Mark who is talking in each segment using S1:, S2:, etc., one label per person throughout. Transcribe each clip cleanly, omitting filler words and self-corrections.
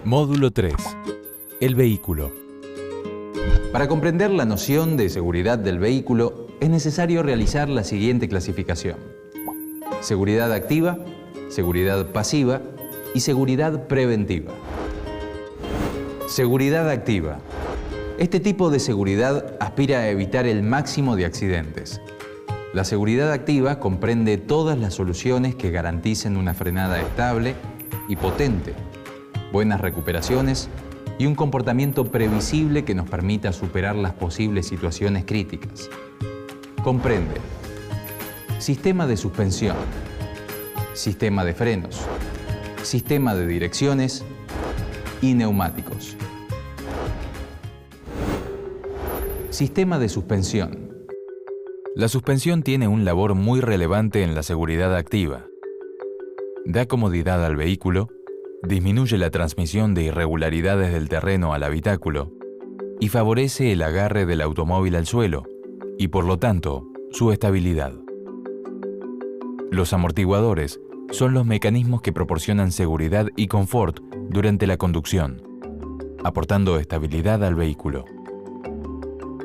S1: Módulo 3. El vehículo.
S2: Para comprender la noción de seguridad del vehículo es necesario realizar la siguiente clasificación: seguridad activa, seguridad pasiva y seguridad preventiva. Seguridad activa. Este tipo de seguridad aspira a evitar el máximo de accidentes. La seguridad activa comprende todas las soluciones que garanticen una frenada estable y potente, buenas recuperaciones y un comportamiento previsible que nos permita superar las posibles situaciones críticas. Comprende sistema de suspensión, sistema de frenos, sistema de direcciones y neumáticos. Sistema de suspensión.
S1: La suspensión tiene un labor muy relevante en la seguridad activa. Da comodidad al vehículo, disminuye la transmisión de irregularidades del terreno al habitáculo y favorece el agarre del automóvil al suelo y, por lo tanto, su estabilidad. Los amortiguadores son los mecanismos que proporcionan seguridad y confort durante la conducción, aportando estabilidad al vehículo.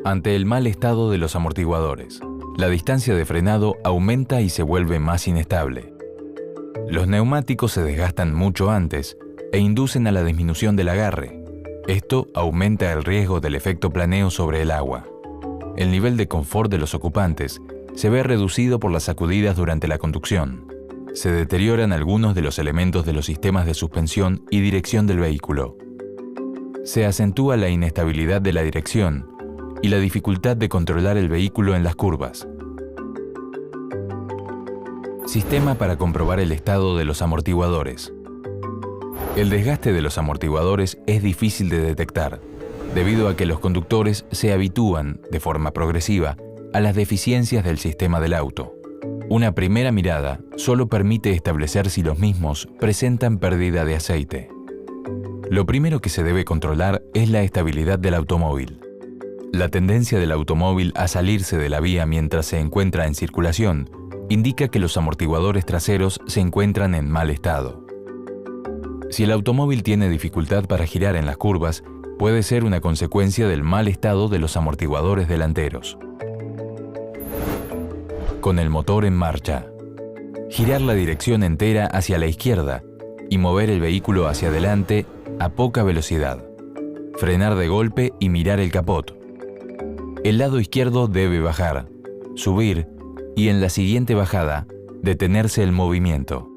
S1: Ante el mal estado de los amortiguadores, la distancia de frenado aumenta y se vuelve más inestable. Los neumáticos se desgastan mucho antes e inducen a la disminución del agarre. Esto aumenta el riesgo del efecto planeo sobre el agua. El nivel de confort de los ocupantes se ve reducido por las sacudidas durante la conducción. Se deterioran algunos de los elementos de los sistemas de suspensión y dirección del vehículo. Se acentúa la inestabilidad de la dirección y la dificultad de controlar el vehículo en las curvas. Sistema para comprobar el estado de los amortiguadores. El desgaste de los amortiguadores es difícil de detectar, debido a que los conductores se habitúan, de forma progresiva, a las deficiencias del sistema del auto. Una primera mirada solo permite establecer si los mismos presentan pérdida de aceite. Lo primero que se debe controlar es la estabilidad del automóvil. La tendencia del automóvil a salirse de la vía mientras se encuentra en circulación indica que los amortiguadores traseros se encuentran en mal estado. Si el automóvil tiene dificultad para girar en las curvas, puede ser una consecuencia del mal estado de los amortiguadores delanteros. Con el motor en marcha, girar la dirección entera hacia la izquierda y mover el vehículo hacia adelante a poca velocidad. Frenar de golpe y mirar el capot. El lado izquierdo debe bajar, subir y en la siguiente bajada, detenerse el movimiento.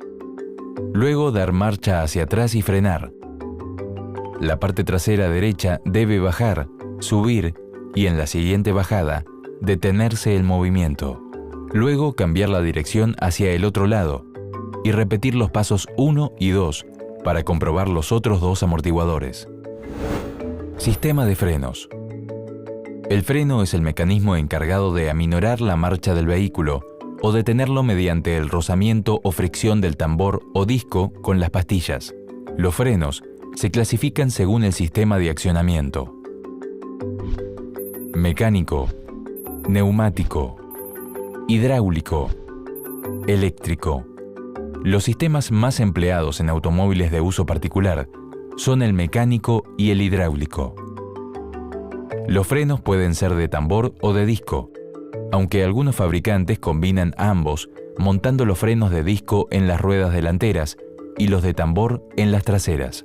S1: Luego dar marcha hacia atrás y frenar. La parte trasera derecha debe bajar, subir y en la siguiente bajada, detenerse el movimiento. Luego cambiar la dirección hacia el otro lado y repetir los pasos 1 y 2 para comprobar los otros dos amortiguadores. Sistema de frenos. El freno es el mecanismo encargado de aminorar la marcha del vehículo o detenerlo mediante el rozamiento o fricción del tambor o disco con las pastillas. Los frenos se clasifican según el sistema de accionamiento: mecánico, neumático, hidráulico, eléctrico. Los sistemas más empleados en automóviles de uso particular son el mecánico y el hidráulico. Los frenos pueden ser de tambor o de disco, aunque algunos fabricantes combinan ambos montando los frenos de disco en las ruedas delanteras y los de tambor en las traseras.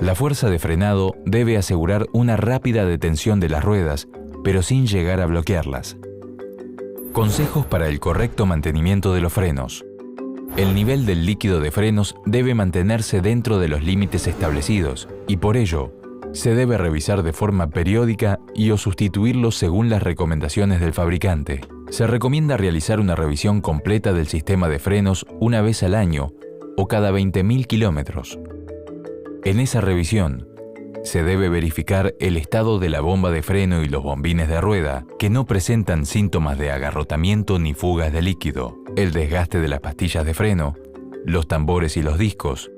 S1: La fuerza de frenado debe asegurar una rápida detención de las ruedas, pero sin llegar a bloquearlas. Consejos para el correcto mantenimiento de los frenos. El nivel del líquido de frenos debe mantenerse dentro de los límites establecidos y por ello, se debe revisar de forma periódica y o sustituirlos según las recomendaciones del fabricante. Se recomienda realizar una revisión completa del sistema de frenos una vez al año o cada 20.000 kilómetros. En esa revisión, se debe verificar el estado de la bomba de freno y los bombines de rueda, que no presentan síntomas de agarrotamiento ni fugas de líquido, el desgaste de las pastillas de freno, los tambores y los discos,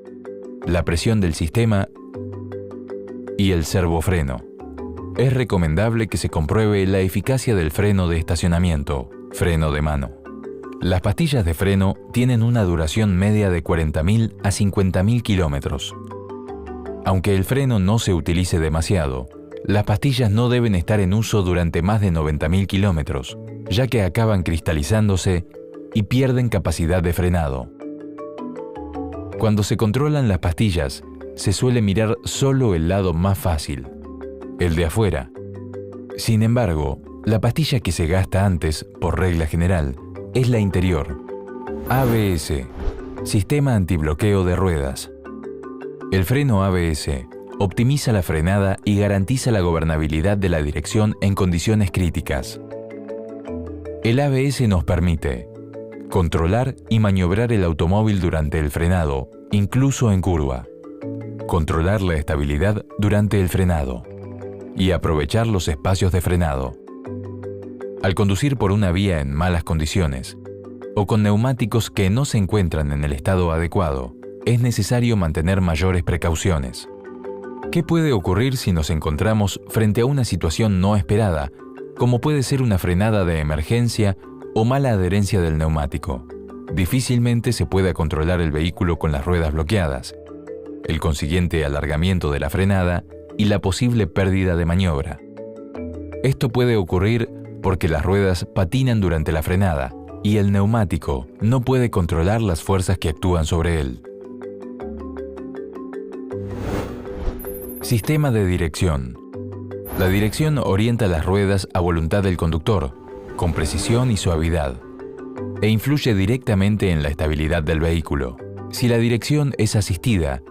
S1: la presión del sistema y el servofreno. Es recomendable que se compruebe la eficacia del freno de estacionamiento, freno de mano. Las pastillas de freno tienen una duración media de 40.000 a 50.000 kilómetros. Aunque el freno no se utilice demasiado, las pastillas no deben estar en uso durante más de 90.000 kilómetros, ya que acaban cristalizándose y pierden capacidad de frenado. Cuando se controlan las pastillas, se suele mirar solo el lado más fácil, el de afuera. Sin embargo, la pastilla que se gasta antes, por regla general, es la interior. ABS, Sistema Antibloqueo de Ruedas. El freno ABS optimiza la frenada y garantiza la gobernabilidad de la dirección en condiciones críticas. El ABS nos permite controlar y maniobrar el automóvil durante el frenado, incluso en curva, controlar la estabilidad durante el frenado y aprovechar los espacios de frenado. Al conducir por una vía en malas condiciones o con neumáticos que no se encuentran en el estado adecuado, es necesario mantener mayores precauciones. ¿Qué puede ocurrir si nos encontramos frente a una situación no esperada, como puede ser una frenada de emergencia o mala adherencia del neumático? Difícilmente se pueda controlar el vehículo con las ruedas bloqueadas, el consiguiente alargamiento de la frenada y la posible pérdida de maniobra. Esto puede ocurrir porque las ruedas patinan durante la frenada y el neumático no puede controlar las fuerzas que actúan sobre él. Sistema de dirección. La dirección orienta las ruedas a voluntad del conductor, con precisión y suavidad, e influye directamente en la estabilidad del vehículo. Si la dirección es asistida,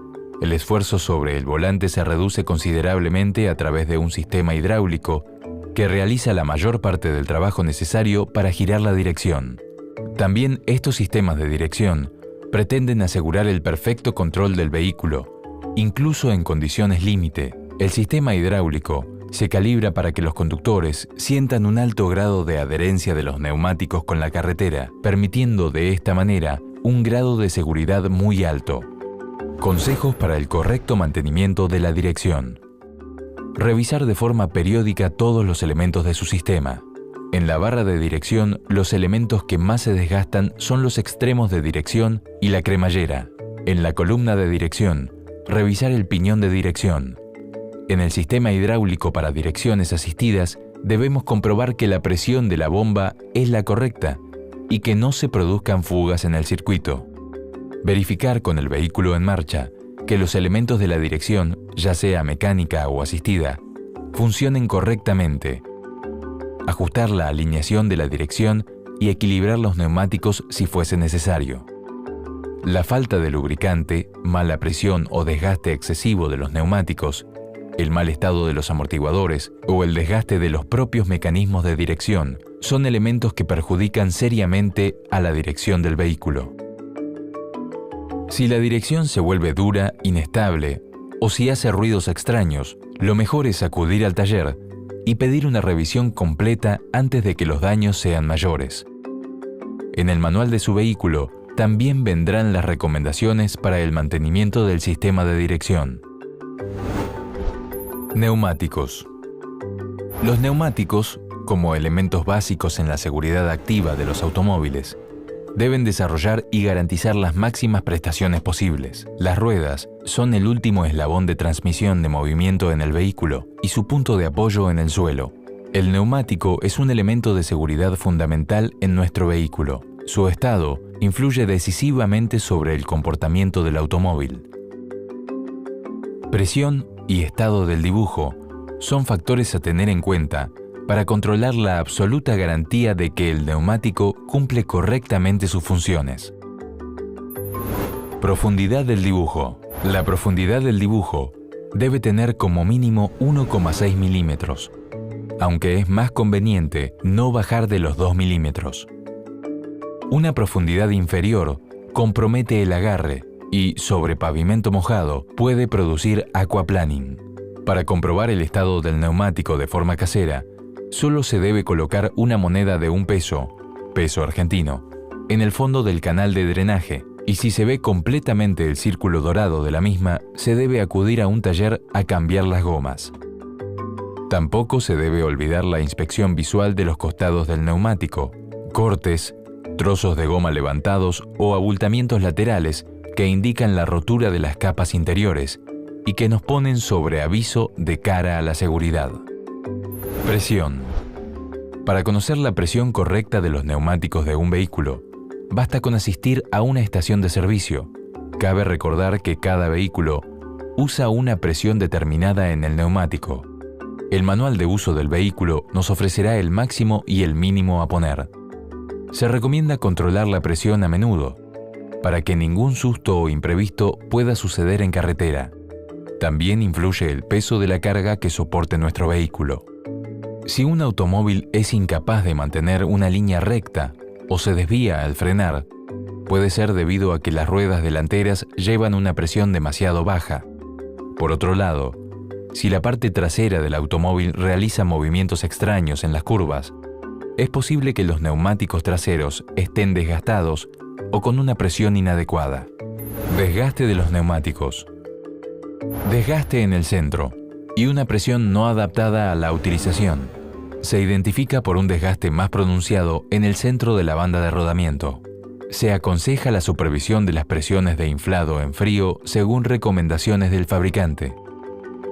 S1: el esfuerzo sobre el volante se reduce considerablemente a través de un sistema hidráulico que realiza la mayor parte del trabajo necesario para girar la dirección. También estos sistemas de dirección pretenden asegurar el perfecto control del vehículo, incluso en condiciones límite. El sistema hidráulico se calibra para que los conductores sientan un alto grado de adherencia de los neumáticos con la carretera, permitiendo de esta manera un grado de seguridad muy alto. Consejos para el correcto mantenimiento de la dirección. Revisar de forma periódica todos los elementos de su sistema. En la barra de dirección, los elementos que más se desgastan son los extremos de dirección y la cremallera. En la columna de dirección, revisar el piñón de dirección. En el sistema hidráulico para direcciones asistidas, debemos comprobar que la presión de la bomba es la correcta y que no se produzcan fugas en el circuito. Verificar con el vehículo en marcha que los elementos de la dirección, ya sea mecánica o asistida, funcionen correctamente. Ajustar la alineación de la dirección y equilibrar los neumáticos si fuese necesario. La falta de lubricante, mala presión o desgaste excesivo de los neumáticos, el mal estado de los amortiguadores o el desgaste de los propios mecanismos de dirección son elementos que perjudican seriamente a la dirección del vehículo. Si la dirección se vuelve dura, inestable o si hace ruidos extraños, lo mejor es acudir al taller y pedir una revisión completa antes de que los daños sean mayores. En el manual de su vehículo también vendrán las recomendaciones para el mantenimiento del sistema de dirección. Neumáticos. Los neumáticos, como elementos básicos en la seguridad activa de los automóviles, deben desarrollar y garantizar las máximas prestaciones posibles. Las ruedas son el último eslabón de transmisión de movimiento en el vehículo y su punto de apoyo en el suelo. El neumático es un elemento de seguridad fundamental en nuestro vehículo. Su estado influye decisivamente sobre el comportamiento del automóvil. Presión y estado del dibujo son factores a tener en cuenta para controlar la absoluta garantía de que el neumático cumple correctamente sus funciones. Profundidad del dibujo. La profundidad del dibujo debe tener como mínimo 1,6 milímetros, aunque es más conveniente no bajar de los 2 milímetros. Una profundidad inferior compromete el agarre y, sobre pavimento mojado, puede producir aquaplaning. Para comprobar el estado del neumático de forma casera, solo se debe colocar una moneda de un peso argentino, en el fondo del canal de drenaje, y si se ve completamente el círculo dorado de la misma, se debe acudir a un taller a cambiar las gomas. Tampoco se debe olvidar la inspección visual de los costados del neumático, cortes, trozos de goma levantados o abultamientos laterales que indican la rotura de las capas interiores y que nos ponen sobre aviso de cara a la seguridad. Presión. Para conocer la presión correcta de los neumáticos de un vehículo, basta con asistir a una estación de servicio. Cabe recordar que cada vehículo usa una presión determinada en el neumático. El manual de uso del vehículo nos ofrecerá el máximo y el mínimo a poner. Se recomienda controlar la presión a menudo, para que ningún susto o imprevisto pueda suceder en carretera. También influye el peso de la carga que soporte nuestro vehículo. Si un automóvil es incapaz de mantener una línea recta o se desvía al frenar, puede ser debido a que las ruedas delanteras llevan una presión demasiado baja. Por otro lado, si la parte trasera del automóvil realiza movimientos extraños en las curvas, es posible que los neumáticos traseros estén desgastados o con una presión inadecuada. Desgaste de los neumáticos. Desgaste en el centro y una presión no adaptada a la utilización. Se identifica por un desgaste más pronunciado en el centro de la banda de rodamiento. Se aconseja la supervisión de las presiones de inflado en frío según recomendaciones del fabricante.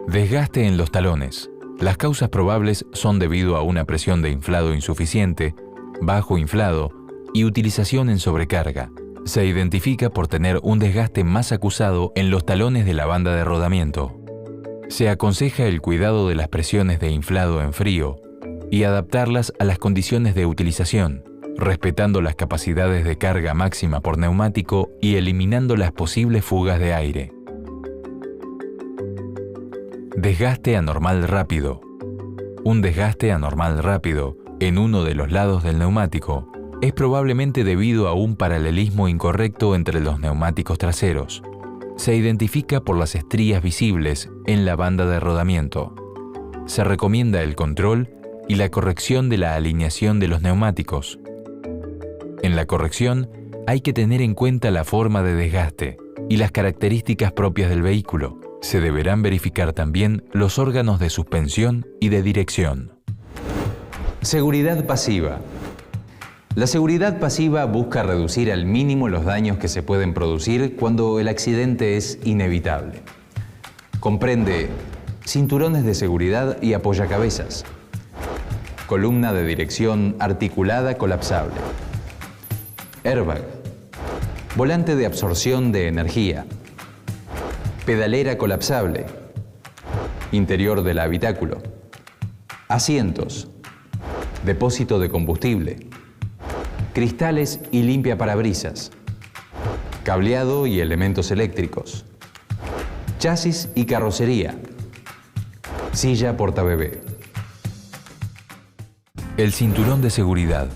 S1: Desgaste en los talones. Las causas probables son debido a una presión de inflado insuficiente, bajo inflado y utilización en sobrecarga. Se identifica por tener un desgaste más acusado en los talones de la banda de rodamiento. Se aconseja el cuidado de las presiones de inflado en frío y adaptarlas a las condiciones de utilización, respetando las capacidades de carga máxima por neumático y eliminando las posibles fugas de aire. Desgaste anormal rápido. Un desgaste anormal rápido en uno de los lados del neumático es probablemente debido a un paralelismo incorrecto entre los neumáticos traseros. Se identifica por las estrías visibles en la banda de rodamiento. Se recomienda el control y la corrección de la alineación de los neumáticos. En la corrección hay que tener en cuenta la forma de desgaste y las características propias del vehículo. Se deberán verificar también los órganos de suspensión y de dirección.
S2: Seguridad pasiva. La seguridad pasiva busca reducir al mínimo los daños que se pueden producir cuando el accidente es inevitable. Comprende cinturones de seguridad y apoyacabezas, columna de dirección articulada colapsable, airbag, volante de absorción de energía, pedalera colapsable, interior del habitáculo, asientos, depósito de combustible, cristales y limpiaparabrisas, cableado y elementos eléctricos, chasis y carrocería, silla portabebé.
S1: El cinturón de seguridad.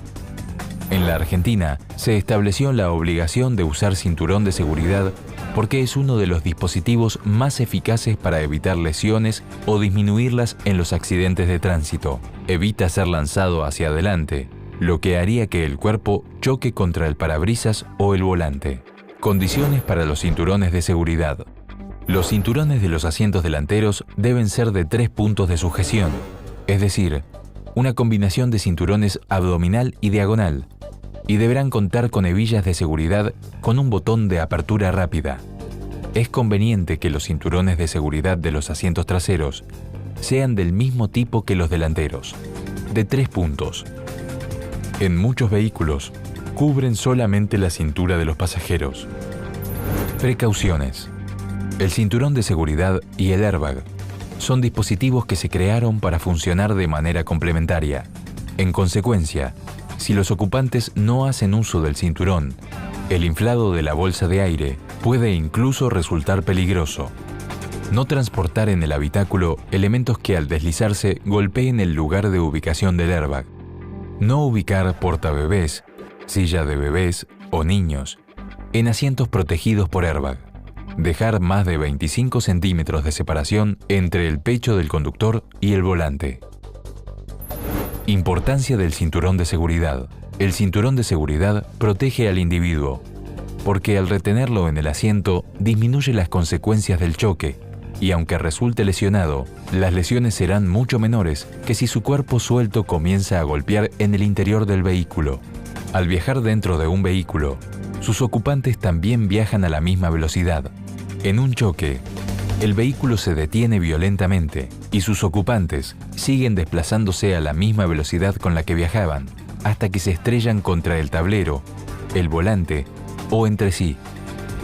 S1: En la Argentina se estableció la obligación de usar cinturón de seguridad porque es uno de los dispositivos más eficaces para evitar lesiones o disminuirlas en los accidentes de tránsito. Evita ser lanzado hacia adelante, lo que haría que el cuerpo choque contra el parabrisas o el volante. Condiciones para los cinturones de seguridad. Los cinturones de los asientos delanteros deben ser de 3 puntos de sujeción, es decir, una combinación de cinturones abdominal y diagonal, y deberán contar con hebillas de seguridad con un botón de apertura rápida. Es conveniente que los cinturones de seguridad de los asientos traseros sean del mismo tipo que los delanteros, de 3 puntos. En muchos vehículos, cubren solamente la cintura de los pasajeros. Precauciones. El cinturón de seguridad y el airbag son dispositivos que se crearon para funcionar de manera complementaria. En consecuencia, si los ocupantes no hacen uso del cinturón, el inflado de la bolsa de aire puede incluso resultar peligroso. No transportar en el habitáculo elementos que al deslizarse golpeen el lugar de ubicación del airbag. No ubicar portabebés, silla de bebés o niños en asientos protegidos por airbag. Dejar más de 25 centímetros de separación entre el pecho del conductor y el volante. Importancia del cinturón de seguridad. El cinturón de seguridad protege al individuo, porque al retenerlo en el asiento disminuye las consecuencias del choque, y aunque resulte lesionado, las lesiones serán mucho menores que si su cuerpo suelto comienza a golpear en el interior del vehículo. Al viajar dentro de un vehículo, sus ocupantes también viajan a la misma velocidad. En un choque, El vehículo se detiene violentamente y sus ocupantes siguen desplazándose a la misma velocidad con la que viajaban, hasta que se estrellan contra el tablero, el volante o entre sí.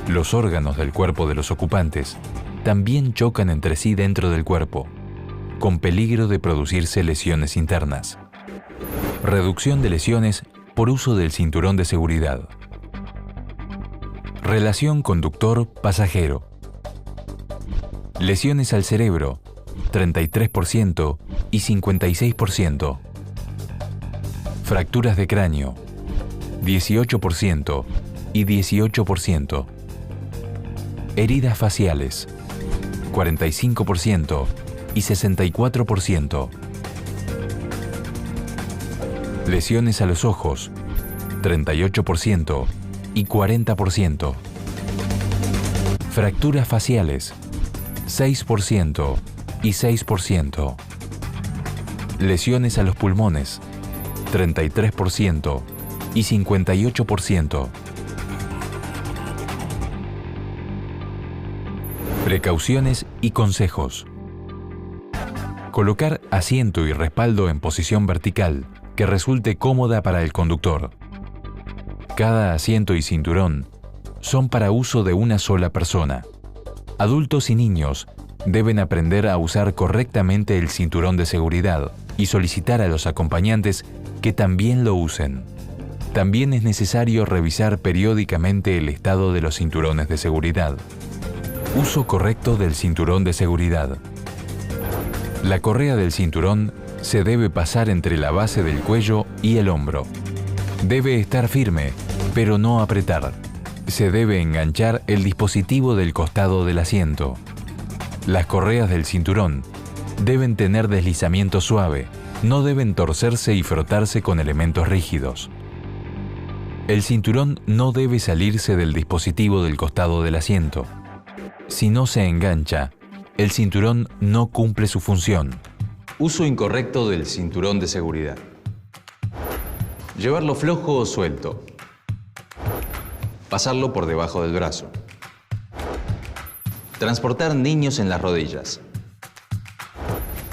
S1: Los órganos del cuerpo de los ocupantes también chocan entre sí dentro del cuerpo, con peligro de producirse lesiones internas. Reducción de lesiones por uso del cinturón de seguridad. Relación conductor-pasajero. Lesiones al cerebro, 33% y 56%. Fracturas de cráneo, 18% y 18%. Heridas faciales, 45% y 64%. Lesiones a los ojos, 38% y 40%. Fracturas faciales, 6% y 6%. Lesiones a los pulmones, 33% y 58%. Precauciones y consejos. Colocar asiento y respaldo en posición vertical que resulte cómoda para el conductor. Cada asiento y cinturón son para uso de una sola persona. Adultos y niños deben aprender a usar correctamente el cinturón de seguridad y solicitar a los acompañantes que también lo usen. También es necesario revisar periódicamente el estado de los cinturones de seguridad. Uso correcto del cinturón de seguridad. La correa del cinturón se debe pasar entre la base del cuello y el hombro. Debe estar firme, pero no apretar. Se debe enganchar el dispositivo del costado del asiento. Las correas del cinturón deben tener deslizamiento suave, no deben torcerse y frotarse con elementos rígidos. El cinturón no debe salirse del dispositivo del costado del asiento. Si no se engancha, el cinturón no cumple su función.
S2: Uso incorrecto del cinturón de seguridad. Llevarlo flojo o suelto. Pasarlo por debajo del brazo. Transportar niños en las rodillas.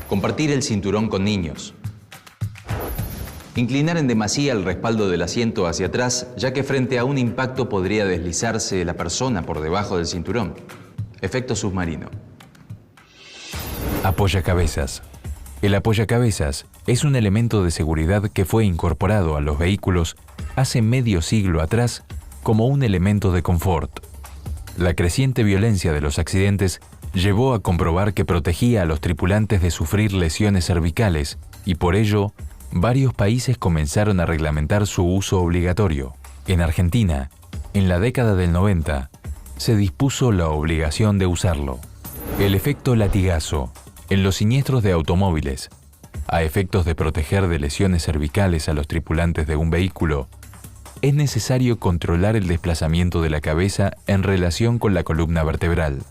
S2: Compartir el cinturón con niños. Inclinar en demasía el respaldo del asiento hacia atrás, ya que frente a un impacto podría deslizarse la persona por debajo del cinturón. Efecto submarino.
S1: Apoyacabezas. El apoyacabezas es un elemento de seguridad que fue incorporado a los vehículos hace medio siglo atrás como un elemento de confort. La creciente violencia de los accidentes llevó a comprobar que protegía a los tripulantes de sufrir lesiones cervicales y por ello, varios países comenzaron a reglamentar su uso obligatorio. En Argentina, en la década del 90, se dispuso la obligación de usarlo. El efecto latigazo. En los siniestros de automóviles, a efectos de proteger de lesiones cervicales a los tripulantes de un vehículo, es necesario controlar el desplazamiento de la cabeza en relación con la columna vertebral.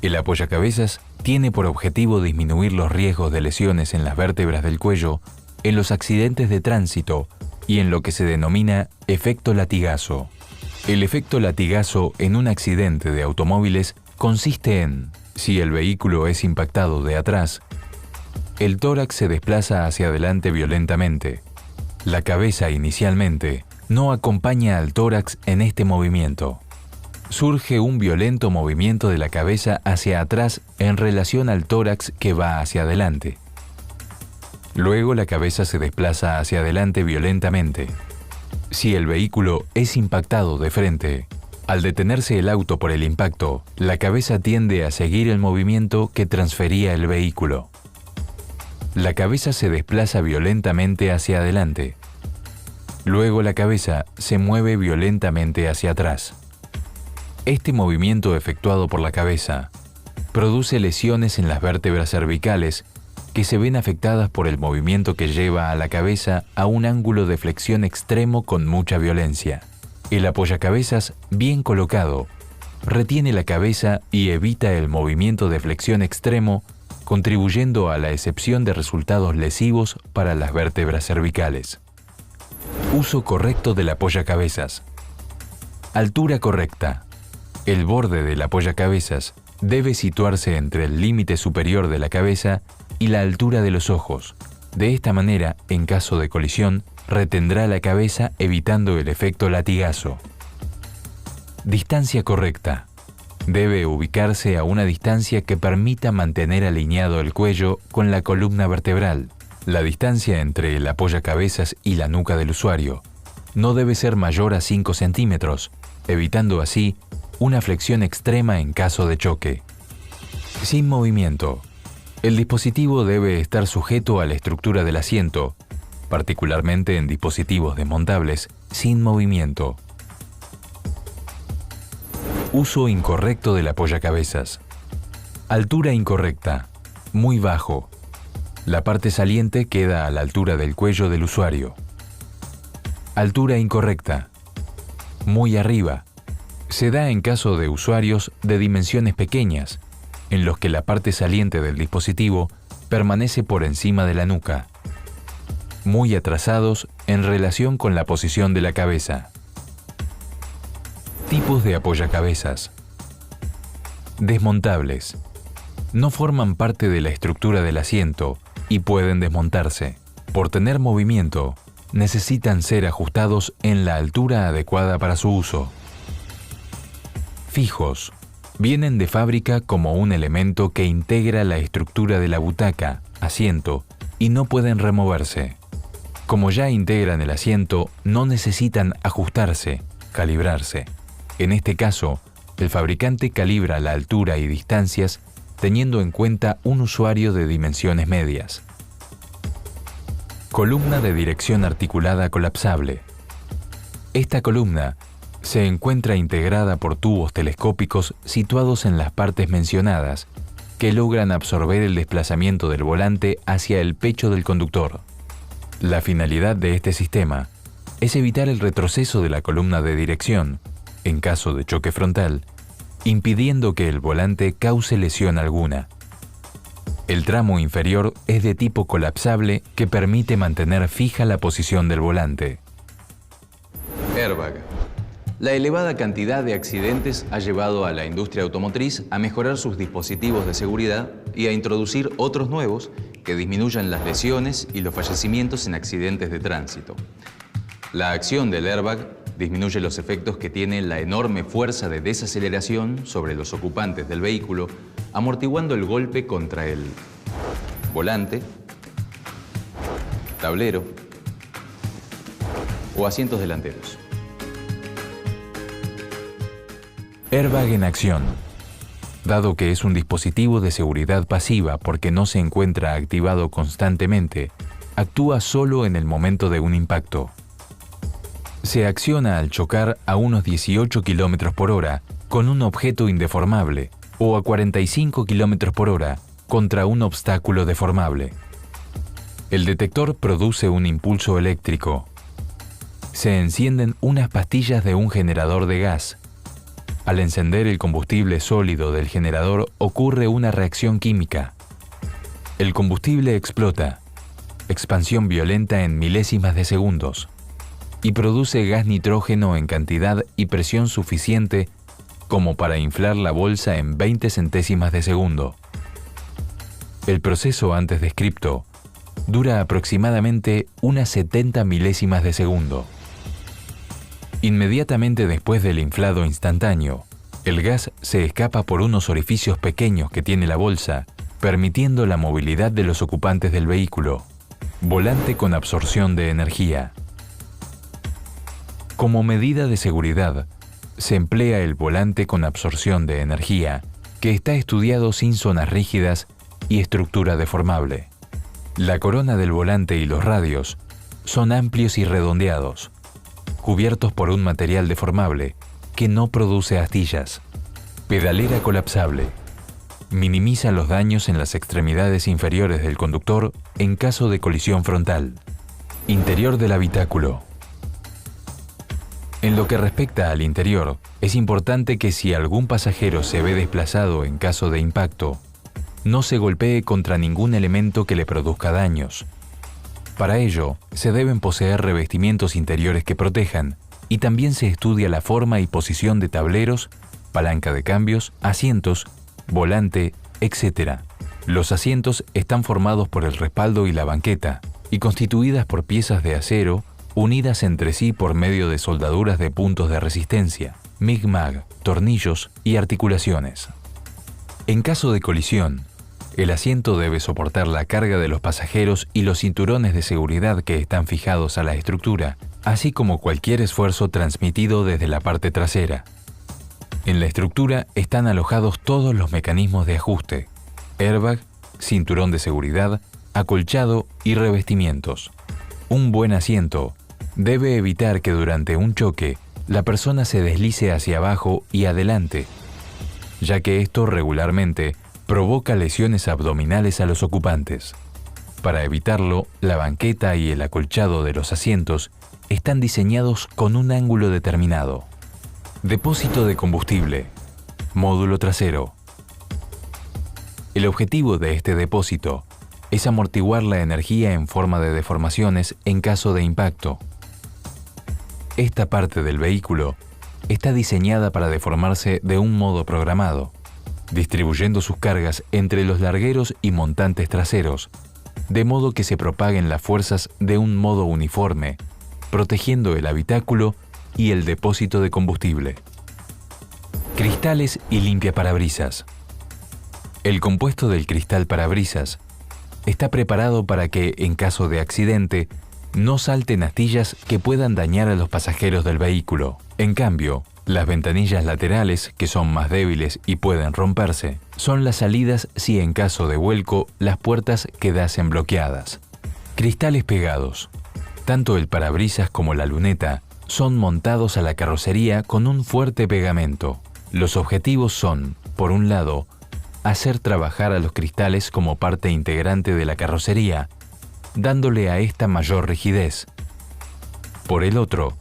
S1: El apoyacabezas tiene por objetivo disminuir los riesgos de lesiones en las vértebras del cuello en los accidentes de tránsito y en lo que se denomina efecto latigazo. El efecto latigazo en un accidente de automóviles consiste en, si el vehículo es impactado de atrás, el tórax se desplaza hacia adelante violentamente. La cabeza inicialmente no acompaña al tórax en este movimiento. Surge un violento movimiento de la cabeza hacia atrás en relación al tórax que va hacia adelante. Luego la cabeza se desplaza hacia adelante violentamente. Si el vehículo es impactado de frente, al detenerse el auto por el impacto, la cabeza tiende a seguir el movimiento que transfería el vehículo. La cabeza se desplaza violentamente hacia adelante. Luego la cabeza se mueve violentamente hacia atrás. Este movimiento efectuado por la cabeza produce lesiones en las vértebras cervicales que se ven afectadas por el movimiento que lleva a la cabeza a un ángulo de flexión extremo con mucha violencia. El apoyacabezas bien colocado retiene la cabeza y evita el movimiento de flexión extremo, contribuyendo a la excepción de resultados lesivos para las vértebras cervicales. Uso correcto del apoyacabezas. Altura correcta. El borde del apoyacabezas Debe situarse entre el límite superior de la cabeza y la altura de los ojos. De esta manera, en caso de colisión, retendrá la cabeza evitando el efecto latigazo. Distancia correcta. Debe ubicarse a una distancia que permita mantener alineado el cuello con la columna vertebral. La distancia entre el apoyacabezas y la nuca del usuario no debe ser mayor a 5 centímetros, evitando así una flexión extrema en caso de choque. Sin movimiento. El dispositivo debe estar sujeto a la estructura del asiento, particularmente en dispositivos desmontables, sin movimiento. Uso incorrecto del apoyacabezas. Altura incorrecta. Muy bajo. La parte saliente queda a la altura del cuello del usuario. Altura incorrecta. Muy arriba. Se da en caso de usuarios de dimensiones pequeñas, en los que la parte saliente del dispositivo permanece por encima de la nuca. Muy atrasados en relación con la posición de la cabeza. Tipos de apoyacabezas. Desmontables. No forman parte de la estructura del asiento y pueden desmontarse. Por tener movimiento, necesitan ser ajustados en la altura adecuada para su uso. Fijos. Vienen de fábrica como un elemento que integra la estructura de la butaca, asiento, y no pueden removerse. Como ya integran el asiento, no necesitan ajustarse, calibrarse. En este caso, el fabricante calibra la altura y distancias teniendo en cuenta un usuario de dimensiones medias. Columna de dirección articulada colapsable. Esta columna se encuentra integrada por tubos telescópicos situados en las partes mencionadas, que logran absorber el desplazamiento del volante hacia el pecho del conductor. La finalidad de este sistema es evitar el retroceso de la columna de dirección, en caso de choque frontal, impidiendo que el volante cause lesión alguna. El tramo inferior es de tipo colapsable que permite mantener fija la posición del volante.
S2: Airbag. La elevada cantidad de accidentes ha llevado a la industria automotriz a mejorar sus dispositivos de seguridad y a introducir otros nuevos que disminuyan las lesiones y los fallecimientos en accidentes de tránsito. La acción del airbag disminuye los efectos que tiene la enorme fuerza de desaceleración sobre los ocupantes del vehículo, amortiguando el golpe contra el volante, tablero o asientos delanteros.
S1: Airbag en acción. Dado que es un dispositivo de seguridad pasiva porque no se encuentra activado constantemente, actúa solo en el momento de un impacto. Se acciona al chocar a unos 18 km por hora con un objeto indeformable o a 45 km por hora contra un obstáculo deformable. El detector produce un impulso eléctrico. Se encienden unas pastillas de un generador de gas. Al encender el combustible sólido del generador ocurre una reacción química. El combustible explota, expansión violenta en milésimas de segundos, y produce gas nitrógeno en cantidad y presión suficiente como para inflar la bolsa en 20 centésimas de segundo. El proceso antes descrito dura aproximadamente unas 70 milésimas de segundo. Inmediatamente después del inflado instantáneo, el gas se escapa por unos orificios pequeños que tiene la bolsa, permitiendo la movilidad de los ocupantes del vehículo. Volante con absorción de energía. Como medida de seguridad, se emplea el volante con absorción de energía, que está estudiado sin zonas rígidas y estructura deformable. La corona del volante y los radios son amplios y redondeados, cubiertos por un material deformable que no produce astillas. Pedalera colapsable. Minimiza los daños en las extremidades inferiores del conductor en caso de colisión frontal. Interior del habitáculo. En lo que respecta al interior, es importante que si algún pasajero se ve desplazado en caso de impacto, no se golpee contra ningún elemento que le produzca daños. Para ello, se deben poseer revestimientos interiores que protejan, y también se estudia la forma y posición de tableros, palanca de cambios, asientos volante, etc. Los asientos están formados por el respaldo y la banqueta y constituidas por piezas de acero unidas entre sí por medio de soldaduras de puntos de resistencia, mig-mag, tornillos y articulaciones. En caso de colisión, el asiento debe soportar la carga de los pasajeros y los cinturones de seguridad que están fijados a la estructura, así como cualquier esfuerzo transmitido desde la parte trasera. En la estructura están alojados todos los mecanismos de ajuste, airbag, cinturón de seguridad, acolchado y revestimientos. Un buen asiento debe evitar que durante un choque la persona se deslice hacia abajo y adelante, ya que esto regularmente provoca lesiones abdominales a los ocupantes. Para evitarlo, la banqueta y el acolchado de los asientos están diseñados con un ángulo determinado. Depósito de combustible. Módulo trasero. El objetivo de este depósito es amortiguar la energía en forma de deformaciones en caso de impacto. Esta parte del vehículo está diseñada para deformarse de un modo programado, distribuyendo sus cargas entre los largueros y montantes traseros, de modo que se propaguen las fuerzas de un modo uniforme, protegiendo el habitáculo y el depósito de combustible. Cristales y limpiaparabrisas. El compuesto del cristal parabrisas está preparado para que, en caso de accidente, no salten astillas que puedan dañar a los pasajeros del vehículo. En cambio, las ventanillas laterales, que son más débiles y pueden romperse, son las salidas si en caso de vuelco las puertas quedasen bloqueadas. Cristales pegados. Tanto el parabrisas como la luneta son montados a la carrocería con un fuerte pegamento. Los objetivos son, por un lado, hacer trabajar a los cristales como parte integrante de la carrocería, dándole a esta mayor rigidez. Por el otro,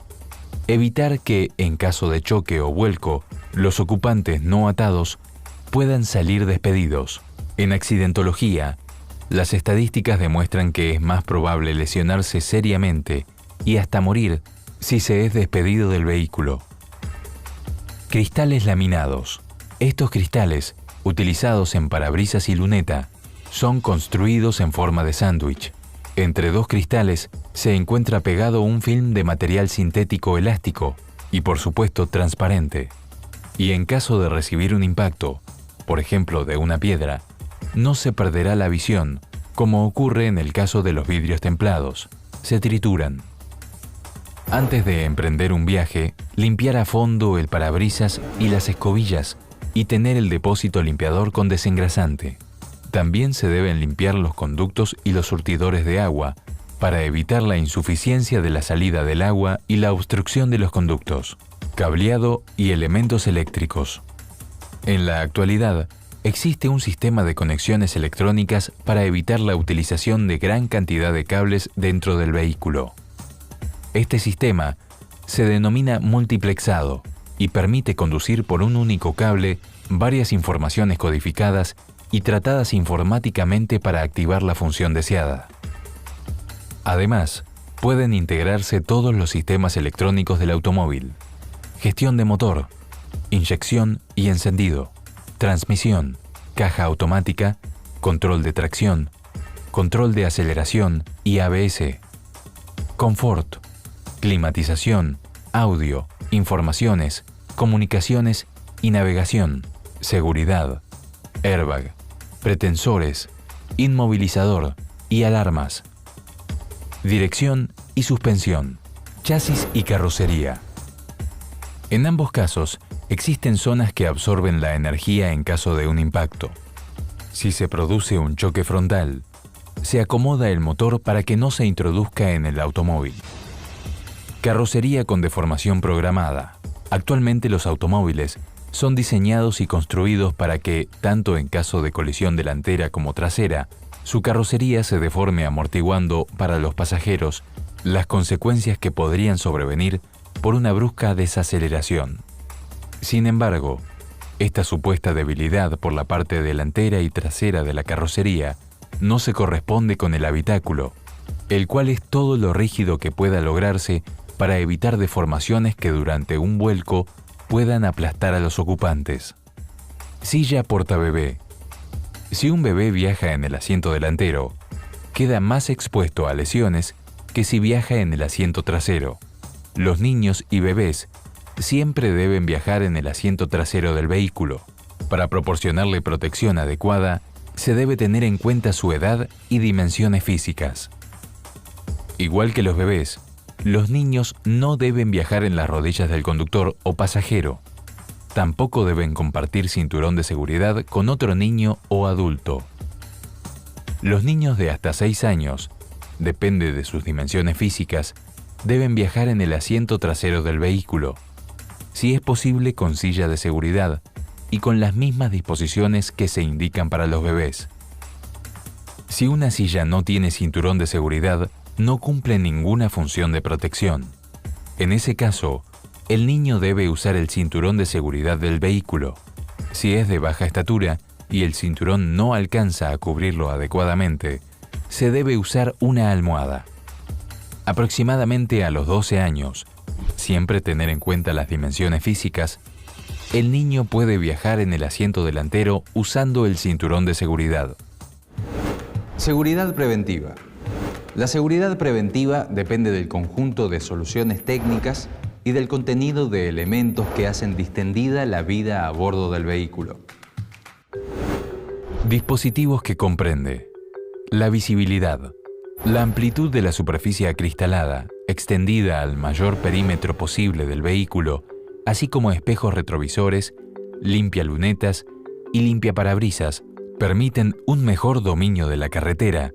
S1: evitar que, en caso de choque o vuelco, los ocupantes no atados puedan salir despedidos. En accidentología, las estadísticas demuestran que es más probable lesionarse seriamente y hasta morir si se es despedido del vehículo. Cristales laminados. Estos cristales, utilizados en parabrisas y luneta, son construidos en forma de sándwich. Entre dos cristales se encuentra pegado un film de material sintético elástico y, por supuesto, transparente. Y en caso de recibir un impacto, por ejemplo de una piedra, no se perderá la visión, como ocurre en el caso de los vidrios templados. Se trituran. Antes de emprender un viaje, limpiar a fondo el parabrisas y las escobillas y tener el depósito limpiador con desengrasante. También se deben limpiar los conductos y los surtidores de agua para evitar la insuficiencia de la salida del agua y la obstrucción de los conductos. Cableado y elementos eléctricos. En la actualidad, existe un sistema de conexiones electrónicas para evitar la utilización de gran cantidad de cables dentro del vehículo. Este sistema se denomina multiplexado y permite conducir por un único cable varias informaciones codificadas y tratadas informáticamente para activar la función deseada. Además, pueden integrarse todos los sistemas electrónicos del automóvil: gestión de motor, inyección y encendido, transmisión, caja automática, control de tracción, control de aceleración y ABS, confort, climatización, audio, informaciones, comunicaciones y navegación, seguridad, airbag, pretensores, inmovilizador y alarmas, dirección y suspensión, chasis y carrocería. En ambos casos, existen zonas que absorben la energía en caso de un impacto. Si se produce un choque frontal, se acomoda el motor para que no se introduzca en el automóvil. Carrocería con deformación programada. Actualmente los automóviles son diseñados y construidos para que, tanto en caso de colisión delantera como trasera, su carrocería se deforme amortiguando para los pasajeros las consecuencias que podrían sobrevenir por una brusca desaceleración. Sin embargo, esta supuesta debilidad por la parte delantera y trasera de la carrocería no se corresponde con el habitáculo, el cual es todo lo rígido que pueda lograrse para evitar deformaciones que durante un vuelco puedan aplastar a los ocupantes. Silla portabebé. Si un bebé viaja en el asiento delantero, queda más expuesto a lesiones que si viaja en el asiento trasero. Los niños y bebés siempre deben viajar en el asiento trasero del vehículo. Para proporcionarle protección adecuada, se debe tener en cuenta su edad y dimensiones físicas. Igual que los bebés, los niños no deben viajar en las rodillas del conductor o pasajero. Tampoco deben compartir cinturón de seguridad con otro niño o adulto. Los niños de hasta 6 años, depende de sus dimensiones físicas, deben viajar en el asiento trasero del vehículo, si es posible con silla de seguridad y con las mismas disposiciones que se indican para los bebés. Si una silla no tiene cinturón de seguridad, no cumple ninguna función de protección. En ese caso, el niño debe usar el cinturón de seguridad del vehículo. Si es de baja estatura y el cinturón no alcanza a cubrirlo adecuadamente, se debe usar una almohada. Aproximadamente a los 12 años, siempre tener en cuenta las dimensiones físicas, el niño puede viajar en el asiento delantero usando el cinturón de seguridad.
S2: Seguridad preventiva. La seguridad preventiva depende del conjunto de soluciones técnicas y del contenido de elementos que hacen distendida la vida a bordo del vehículo.
S1: Dispositivos que comprende: la visibilidad, la amplitud de la superficie acristalada, extendida al mayor perímetro posible del vehículo, así como espejos retrovisores, limpialunetas y limpiaparabrisas, permiten un mejor dominio de la carretera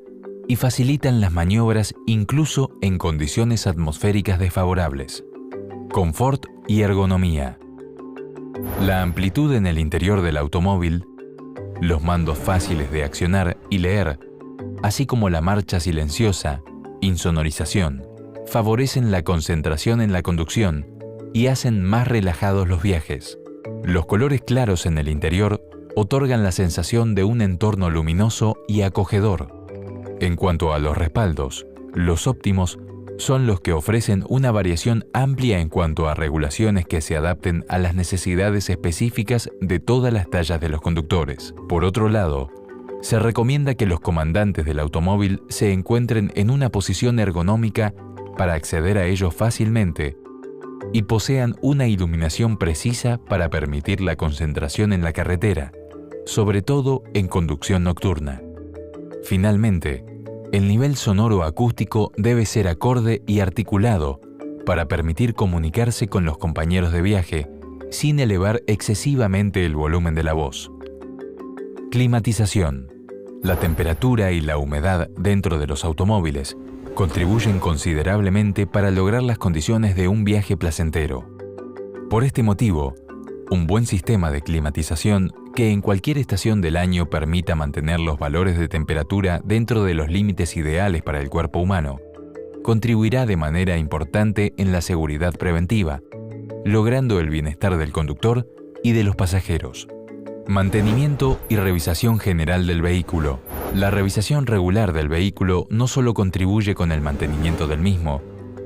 S1: y facilitan las maniobras incluso en condiciones atmosféricas desfavorables. Confort y ergonomía. La amplitud en el interior del automóvil, los mandos fáciles de accionar y leer, así como la marcha silenciosa, insonorización, favorecen la concentración en la conducción y hacen más relajados los viajes. Los colores claros en el interior otorgan la sensación de un entorno luminoso y acogedor. En cuanto a los respaldos, los óptimos son los que ofrecen una variación amplia en cuanto a regulaciones que se adapten a las necesidades específicas de todas las tallas de los conductores. Por otro lado, se recomienda que los comandantes del automóvil se encuentren en una posición ergonómica para acceder a ellos fácilmente y posean una iluminación precisa para permitir la concentración en la carretera, sobre todo en conducción nocturna. Finalmente, el nivel sonoro acústico debe ser acorde y articulado para permitir comunicarse con los compañeros de viaje sin elevar excesivamente el volumen de la voz. Climatización. La temperatura y la humedad dentro de los automóviles contribuyen considerablemente para lograr las condiciones de un viaje placentero. Por este motivo, un buen sistema de climatización que en cualquier estación del año permita mantener los valores de temperatura dentro de los límites ideales para el cuerpo humano, contribuirá de manera importante en la seguridad preventiva, logrando el bienestar del conductor y de los pasajeros. Mantenimiento y revisación general del vehículo. La revisación regular del vehículo no solo contribuye con el mantenimiento del mismo,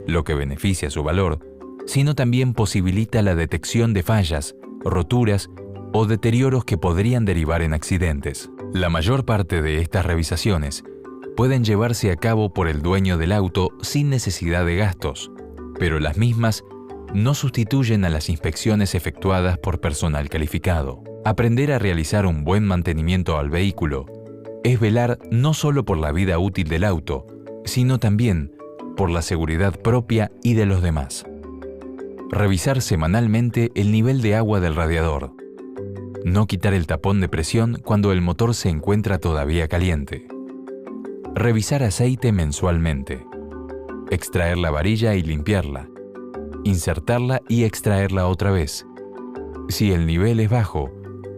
S1: lo que beneficia su valor, sino también posibilita la detección de fallas, roturas o deterioros que podrían derivar en accidentes. La mayor parte de estas revisaciones pueden llevarse a cabo por el dueño del auto sin necesidad de gastos, pero las mismas no sustituyen a las inspecciones efectuadas por personal calificado. Aprender a realizar un buen mantenimiento al vehículo es velar no solo por la vida útil del auto, sino también por la seguridad propia y de los demás. Revisar semanalmente el nivel de agua del radiador. No quitar el tapón de presión cuando el motor se encuentra todavía caliente. Revisar aceite mensualmente. Extraer la varilla y limpiarla. Insertarla y extraerla otra vez. Si el nivel es bajo,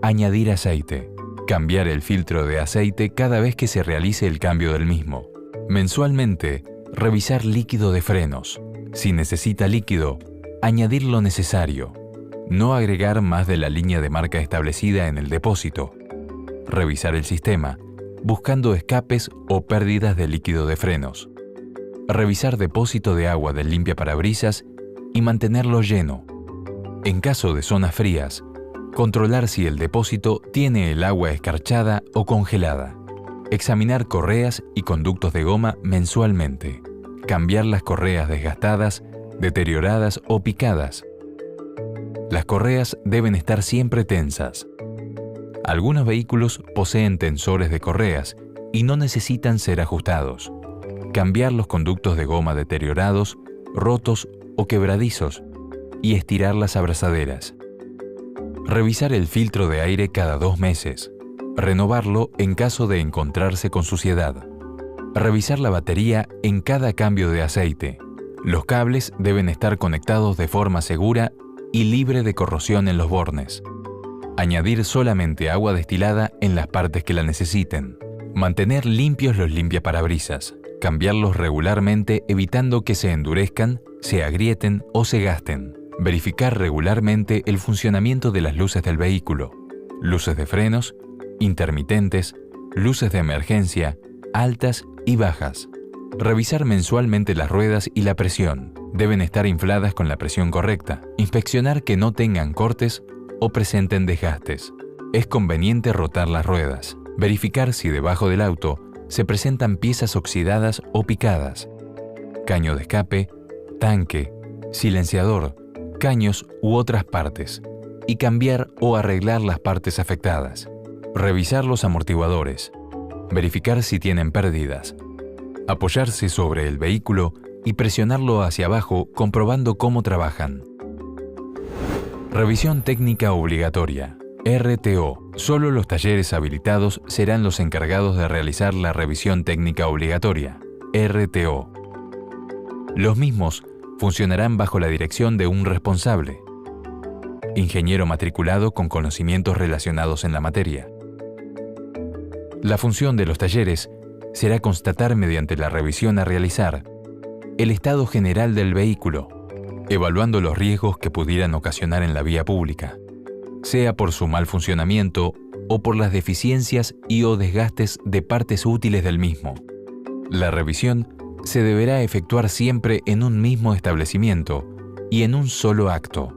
S1: añadir aceite. Cambiar el filtro de aceite cada vez que se realice el cambio del mismo. Mensualmente, revisar líquido de frenos. Si necesita líquido, añadir lo necesario. No agregar más de la línea de marca establecida en el depósito. Revisar el sistema, buscando escapes o pérdidas de líquido de frenos. Revisar depósito de agua del limpiaparabrisas y mantenerlo lleno. En caso de zonas frías, Controlar si el depósito tiene el agua escarchada o congelada. Examinar correas y conductos de goma mensualmente. Cambiar las correas desgastadas, deterioradas o picadas. Las correas deben estar siempre tensas. Algunos vehículos poseen tensores de correas y no necesitan ser ajustados. Cambiar los conductos de goma deteriorados, rotos o quebradizos y estirar las abrazaderas. Revisar el filtro de aire cada 2 meses. Renovarlo en caso de encontrarse con suciedad. Revisar la batería en cada cambio de aceite. Los cables deben estar conectados de forma segura y libre de corrosión en los bornes. Añadir solamente agua destilada en las partes que la necesiten. Mantener limpios los limpiaparabrisas. Cambiarlos regularmente evitando que se endurezcan, se agrieten o se gasten. Verificar regularmente el funcionamiento de las luces del vehículo, luces de frenos, intermitentes, luces de emergencia, altas y bajas. Revisar mensualmente las ruedas y la presión. Deben estar infladas con la presión correcta. Inspeccionar que no tengan cortes o presenten desgastes. Es conveniente rotar las ruedas. Verificar si debajo del auto se presentan piezas oxidadas o picadas. Caño de escape, tanque, silenciador, caños u otras partes, y cambiar o arreglar las partes afectadas. Revisar los amortiguadores. Verificar si tienen pérdidas. Apoyarse sobre el vehículo y presionarlo hacia abajo comprobando cómo trabajan. Revisión técnica obligatoria. RTO. Solo los talleres habilitados serán los encargados de realizar la revisión técnica obligatoria. RTO. Los mismos funcionarán bajo la dirección de un responsable, ingeniero matriculado con conocimientos relacionados en la materia. La función de los talleres será constatar mediante la revisión a realizar el estado general del vehículo, evaluando los riesgos que pudieran ocasionar en la vía pública, sea por su mal funcionamiento o por las deficiencias y o desgastes de partes útiles del mismo. La revisión se deberá efectuar siempre en un mismo establecimiento y en un solo acto.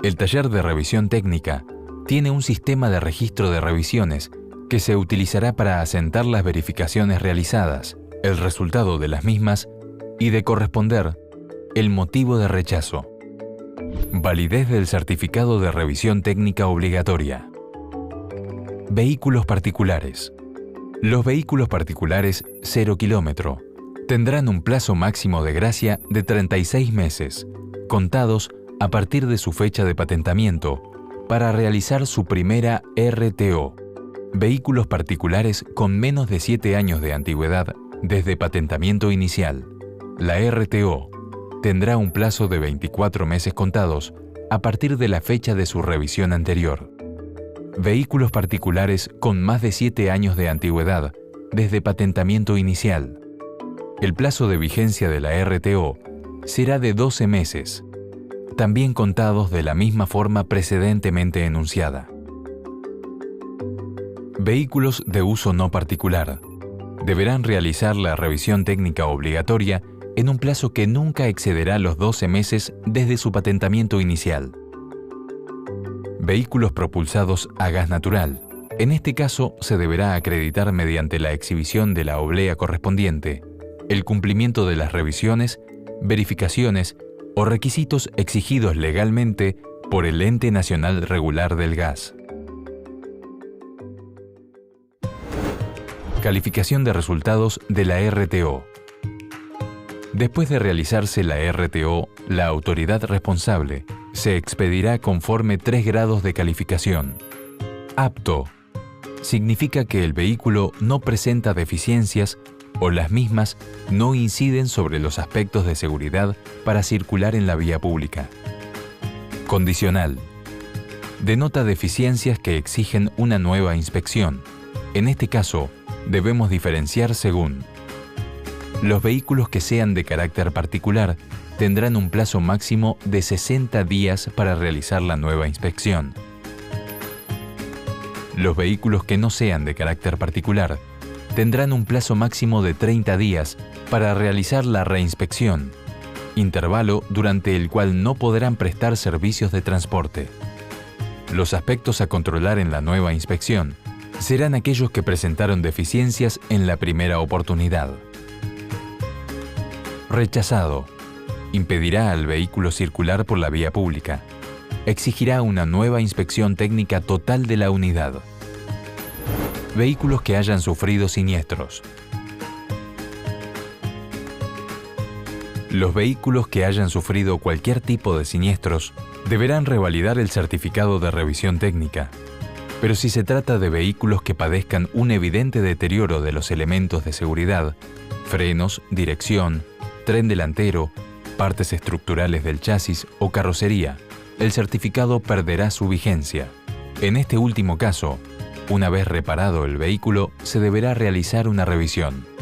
S1: El taller de revisión técnica tiene un sistema de registro de revisiones que se utilizará para asentar las verificaciones realizadas, el resultado de las mismas y de corresponder el motivo de rechazo. Validez del certificado de revisión técnica obligatoria. Vehículos particulares. Los vehículos particulares 0 kilómetro tendrán un plazo máximo de gracia de 36 meses, contados a partir de su fecha de patentamiento, para realizar su primera RTO. Vehículos particulares con menos de 7 años de antigüedad desde patentamiento inicial. La RTO tendrá un plazo de 24 meses contados a partir de la fecha de su revisión anterior. Vehículos particulares con más de 7 años de antigüedad desde patentamiento inicial. El plazo de vigencia de la RTO será de 12 meses, también contados de la misma forma precedentemente enunciada. Vehículos de uso no particular. Deberán realizar la revisión técnica obligatoria en un plazo que nunca excederá los 12 meses desde su patentamiento inicial. Vehículos propulsados a gas natural. En este caso, se deberá acreditar mediante la exhibición de la oblea correspondiente el cumplimiento de las revisiones, verificaciones o requisitos exigidos legalmente por el Ente Nacional Regular del Gas. Calificación de resultados de la RTO. Después de realizarse la RTO, la autoridad responsable se expedirá conforme 3 grados de calificación. Apto. Significa que el vehículo no presenta deficiencias o las mismas no inciden sobre los aspectos de seguridad para circular en la vía pública. Condicional. Denota deficiencias que exigen una nueva inspección. En este caso, debemos diferenciar según: los vehículos que sean de carácter particular tendrán un plazo máximo de 60 días para realizar la nueva inspección. Los vehículos que no sean de carácter particular tendrán un plazo máximo de 30 días para realizar la reinspección, intervalo durante el cual no podrán prestar servicios de transporte. Los aspectos a controlar en la nueva inspección serán aquellos que presentaron deficiencias en la primera oportunidad. Rechazado. Impedirá al vehículo circular por la vía pública. Exigirá una nueva inspección técnica total de la unidad. Vehículos que hayan sufrido siniestros. Los vehículos que hayan sufrido cualquier tipo de siniestros deberán revalidar el certificado de revisión técnica. Pero si se trata de vehículos que padezcan un evidente deterioro de los elementos de seguridad, frenos, dirección, tren delantero, partes estructurales del chasis o carrocería, el certificado perderá su vigencia. En este último caso, una vez reparado el vehículo, se deberá realizar una revisión.